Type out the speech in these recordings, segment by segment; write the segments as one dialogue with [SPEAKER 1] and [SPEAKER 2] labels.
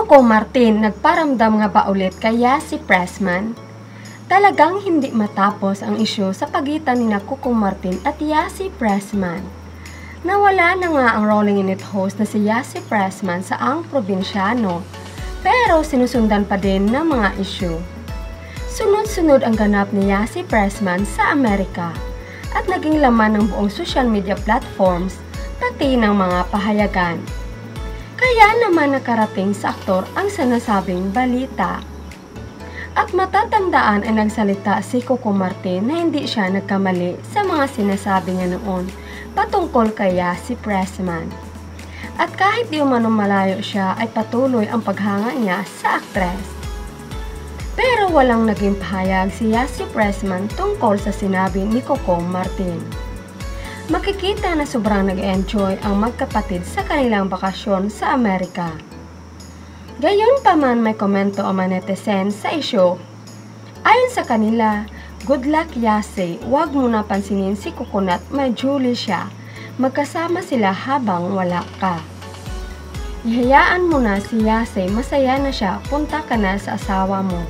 [SPEAKER 1] Coco Martin nagparamdam nga ba ulit kay Yassi Pressman? Talagang hindi matapos ang isyu sa pagitan ni Coco Martin at Yassi Pressman. Nawala na nga ang Rolling in It host na si Yassi Pressman sa ang probinsyano, pero sinusundan pa din ng mga isyu. Sunod-sunod ang ganap ni Yassi Pressman sa Amerika at naging laman ng buong social media platforms pati ng mga pahayagan. Kaya naman nakarating sa aktor ang sinasabing balita. At matatandaan ay nagsalita si Coco Martin na hindi siya nagkamali sa mga sinasabi niya noon patungkol kay Yassi Pressman. At kahit di umano malayo siya ay patuloy ang paghanga niya sa aktres. Pero walang naging pahayag si Yassi Pressman tungkol sa sinabi ni Coco Martin. Makikita na sobrang nag-enjoy ang magkapatid sa kanilang bakasyon sa Amerika. Gayon pa man may komento ang mga netizens sa isyu. Ayon sa kanila, good luck Yassi, huwag mo na pansinin si Coconut, may Julie siya. Magkasama sila habang wala ka. Ihayaan mo na si Yassi, masaya na siya, punta ka na sa asawa mo.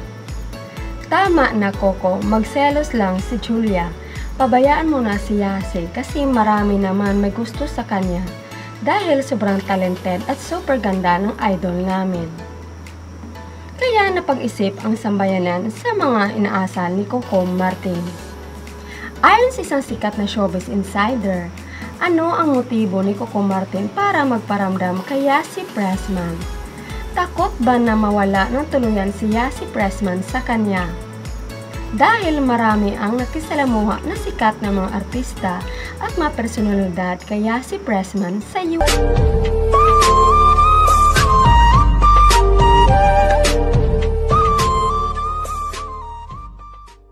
[SPEAKER 1] Tama na Coco, magselos lang si Julia. Pabayaan mo na si Yassi kasi marami naman may gusto sa kanya dahil sobrang talented at super ganda ng idol namin. Kaya napag-isip ang sambayanan sa mga inaasal ni Coco Martin. Ayon sa isang sikat na showbiz insider, ano ang motibo ni Coco Martin para magparamdam kay Yassi Pressman? Takot ba na mawala ng tuluyan si Yassi Pressman sa kanya? Dahil marami ang nakisalamuha na sikat na mga artista at mga personalidad kay Yassi Pressman sa US.